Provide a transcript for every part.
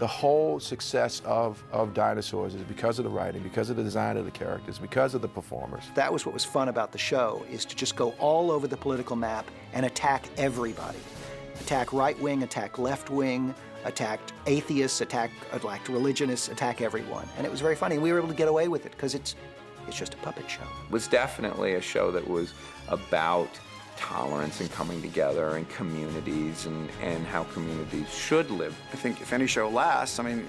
The whole success of Dinosaurs is because of the writing, because of the design of the characters, because of the performers. That was what was fun about the show, is to just go all over the political map and attack everybody. Attack right wing, attack left wing, attack atheists, attack religionists, attack everyone. And it was very funny. We were able to get away with it because it's just a puppet show. It was definitely a show that was about tolerance and coming together and communities and how communities should live. I think if any show lasts, I mean,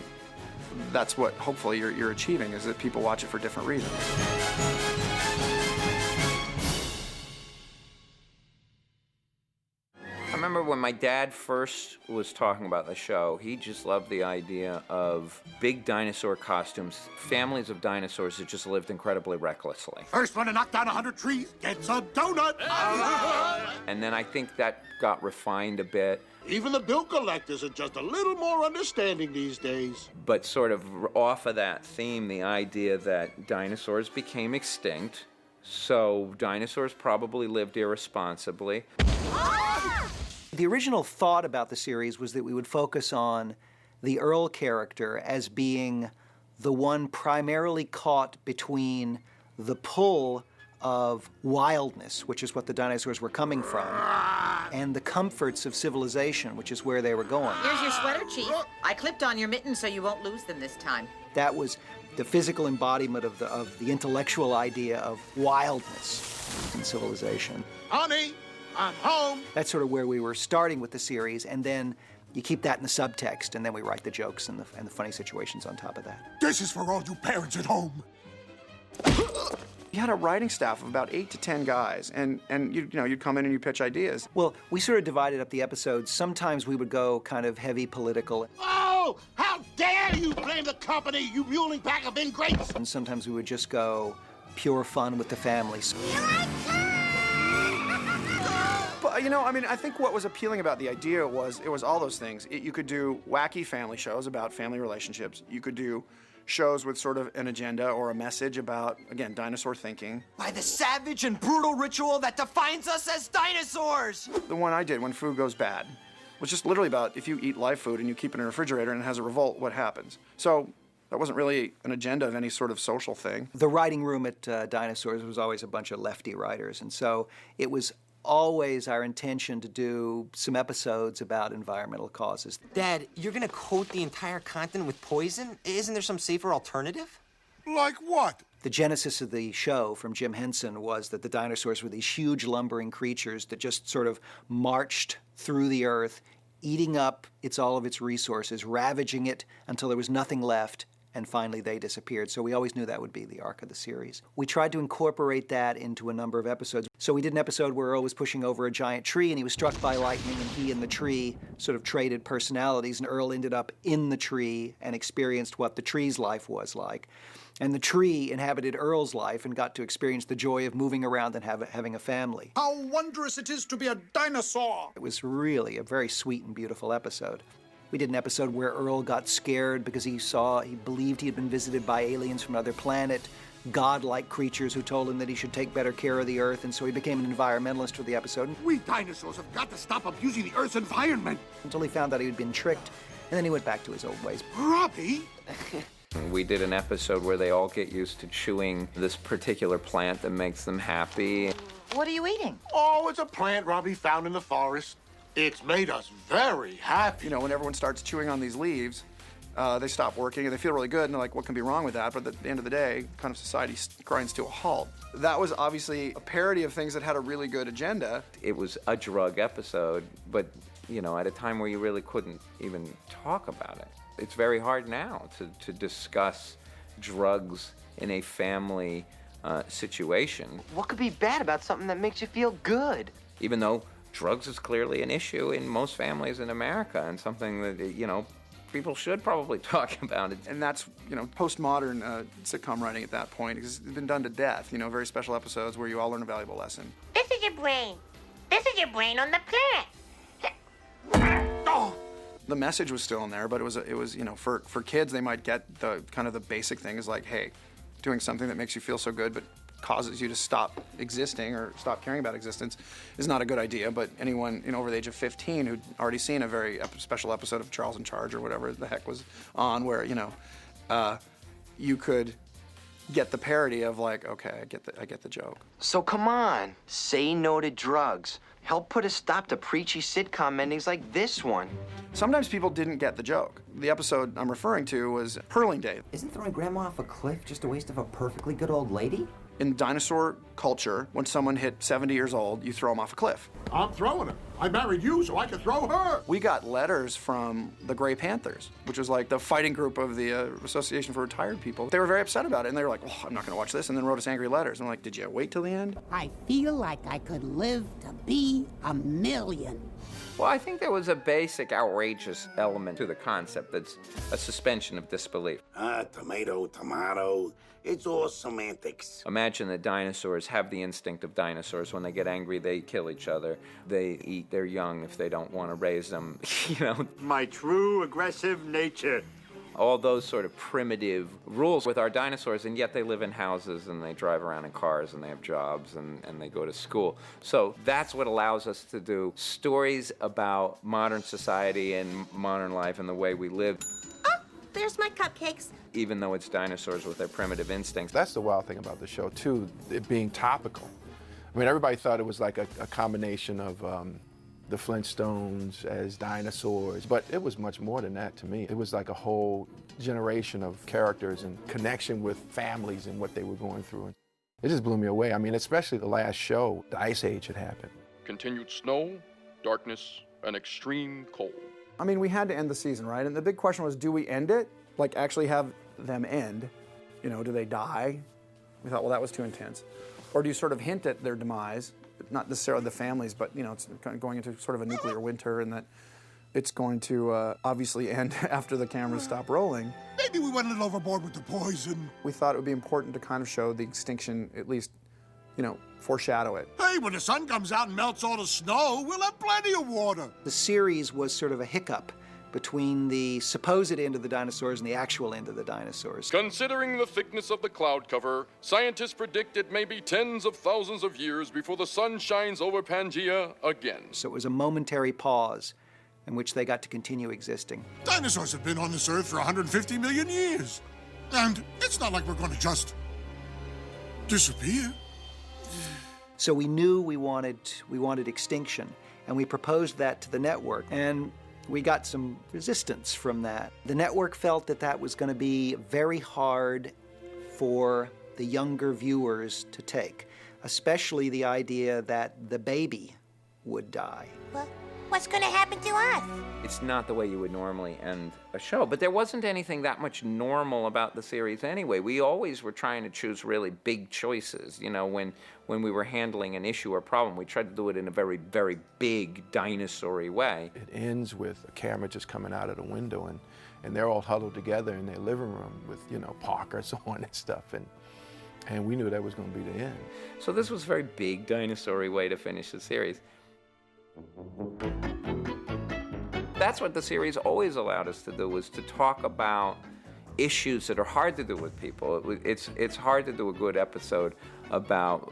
that's what hopefully you're achieving, is that people watch it for different reasons. I remember when my dad first was talking about the show, he just loved the idea of big dinosaur costumes, families of dinosaurs that just lived incredibly recklessly. First one to knock down 100 trees gets a donut. And then I think that got refined a bit. Even the bill collectors are just a little more understanding these days. But sort of off of that theme, the idea that dinosaurs became extinct, so dinosaurs probably lived irresponsibly. The original thought about the series was that we would focus on the Earl character as being the one primarily caught between the pull of wildness, which is what the dinosaurs were coming from, and the comforts of civilization, which is where they were going. Here's your sweater, Chief. I clipped on your mittens so you won't lose them this time. That was the physical embodiment of the intellectual idea of wildness in civilization. Honey, I'm home. That's sort of where we were starting with the series, and then you keep that in the subtext, and then we write the jokes and the funny situations on top of that. This is for all you parents at home. You had a writing staff of about 8 to 10 guys, and you'd come in and you pitch ideas. Well, we sort of divided up the episodes. Sometimes we would go kind of heavy political. Oh, how dare you blame the company, you muling pack of ingrates! And sometimes we would just go pure fun with the families. But, I think what was appealing about the idea was it was all those things. You could do wacky family shows about family relationships. You could do shows with sort of an agenda or a message about, again, dinosaur thinking. By the savage and brutal ritual that defines us as dinosaurs! The one I did, When Food Goes Bad, was just literally about if you eat live food and you keep it in a refrigerator and it has a revolt, what happens? So that wasn't really an agenda of any sort of social thing. The writing room at Dinosaurs was always a bunch of lefty writers, and so it was always our intention to do some episodes about environmental causes. Dad, you're gonna coat the entire continent with poison? Isn't there some safer alternative? Like what? The genesis of the show from Jim Henson was that the dinosaurs were these huge lumbering creatures that just sort of marched through the earth, eating up all of its resources, ravaging it until there was nothing left, and finally they disappeared. So we always knew that would be the arc of the series. We tried to incorporate that into a number of episodes. So we did an episode where Earl was pushing over a giant tree and he was struck by lightning, and he and the tree sort of traded personalities, and Earl ended up in the tree and experienced what the tree's life was like. And the tree inhabited Earl's life and got to experience the joy of moving around and having a family. How wondrous it is to be a dinosaur! It was really a very sweet and beautiful episode. We did an episode where Earl got scared because he believed he had been visited by aliens from another planet, godlike creatures who told him that he should take better care of the Earth, and so he became an environmentalist for the episode. We dinosaurs have got to stop abusing the Earth's environment! Until he found out he had been tricked, and then he went back to his old ways. Robbie? We did an episode where they all get used to chewing this particular plant that makes them happy. What are you eating? Oh, it's a plant Robbie found in the forest. It's made us very happy. When everyone starts chewing on these leaves, they stop working and they feel really good, and they're like, what can be wrong with that? But at the end of the day, kind of society grinds to a halt. That was obviously a parody of things that had a really good agenda. It was a drug episode, but at a time where you really couldn't even talk about it. It's very hard now to discuss drugs in a family situation. What could be bad about something that makes you feel good? Even though drugs is clearly an issue in most families in America, and something that, people should probably talk about it. And that's, postmodern sitcom writing at that point. It's been done to death, very special episodes where you all learn a valuable lesson. This is your brain. This is your brain on the plant. Oh! The message was still in there, but it was for kids, they might get the kind of the basic thing is like, hey, doing something that makes you feel so good, but causes you to stop existing or stop caring about existence is not a good idea. But anyone over the age of 15 who'd already seen a very special episode of Charles in Charge or whatever the heck was on, where you could get the parody of like, okay, I get the joke. So come on, say no to drugs. Help put a stop to preachy sitcom endings like this one. Sometimes people didn't get the joke. The episode I'm referring to was Hurling Day. Isn't throwing grandma off a cliff just a waste of a perfectly good old lady? In dinosaur culture, when someone hit 70 years old, you throw them off a cliff. I'm throwing her. I married you so I can throw her. We got letters from the Gray Panthers, which was like the fighting group of the Association for Retired People. They were very upset about it, and they were like, oh, I'm not going to watch this, and then wrote us angry letters. And I'm like, did you wait till the end? I feel like I could live to be a million. Well, I think there was a basic outrageous element to the concept that's a suspension of disbelief. Tomato. It's all semantics. Imagine that dinosaurs have the instinct of dinosaurs. When they get angry, they kill each other. They eat their young if they don't want to raise them, My true aggressive nature. All those sort of primitive rules with our dinosaurs, and yet they live in houses and they drive around in cars and they have jobs and they go to school. So that's what allows us to do stories about modern society and modern life and the way we live. Oh, there's my cupcakes. Even though it's dinosaurs with their primitive instincts. That's the wild thing about the show, too, it being topical. I mean, everybody thought it was like a combination of the Flintstones as dinosaurs, but it was much more than that to me. It was like a whole generation of characters and connection with families and what they were going through. It just blew me away. I mean, especially the last show, the Ice Age had happened. Continued snow, darkness, and extreme cold. I mean, we had to end the season, right? And the big question was, do we end it? Like, actually have them end? Do they die? We thought, well, that was too intense. Or do you sort of hint at their demise? Not necessarily the families, but, it's kind of going into sort of a nuclear winter, and that it's going to obviously end after the cameras stop rolling. Maybe we went a little overboard with the poison. We thought it would be important to kind of show the extinction, at least, foreshadow it. Hey, when the sun comes out and melts all the snow, we'll have plenty of water. The series was sort of a hiccup between the supposed end of the dinosaurs and the actual end of the dinosaurs. Considering the thickness of the cloud cover, scientists predict it may be tens of thousands of years before the sun shines over Pangea again. So it was a momentary pause in which they got to continue existing. Dinosaurs have been on this earth for 150 million years. And it's not like we're going to just disappear. So we knew we wanted extinction, and we proposed that to the network, and we got some resistance from that. The network felt that that was going to be very hard for the younger viewers to take, especially the idea that the baby would die. Well, what's going to happen to us? It's not the way you would normally end a show, but there wasn't anything that much normal about the series anyway. We always were trying to choose really big choices. When we were handling an issue or problem, we tried to do it in a very, very big dinosaur-y way. It ends with a camera just coming out of the window, and they're all huddled together in their living room with, Parkers on and stuff, and we knew that was going to be the end. So this was a very big dinosaur-y way to finish the series. That's what the series always allowed us to do, was to talk about issues that are hard to do with people. It's hard to do a good episode about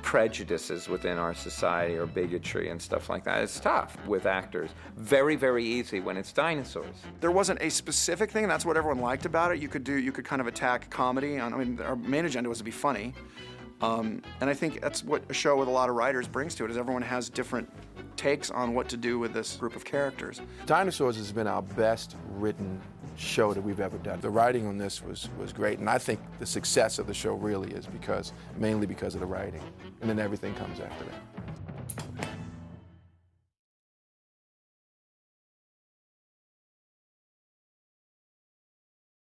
prejudices within our society or bigotry and stuff like that. It's tough with actors. Very, very easy when it's dinosaurs. There wasn't a specific thing, and that's what everyone liked about it. You could kind of attack comedy. Our main agenda was to be funny. And I think that's what a show with a lot of writers brings to it, is everyone has different takes on what to do with this group of characters. Dinosaurs has been our best written show that we've ever done. The writing on this was great, and I think the success of the show really is mainly because of the writing, and then everything comes after that.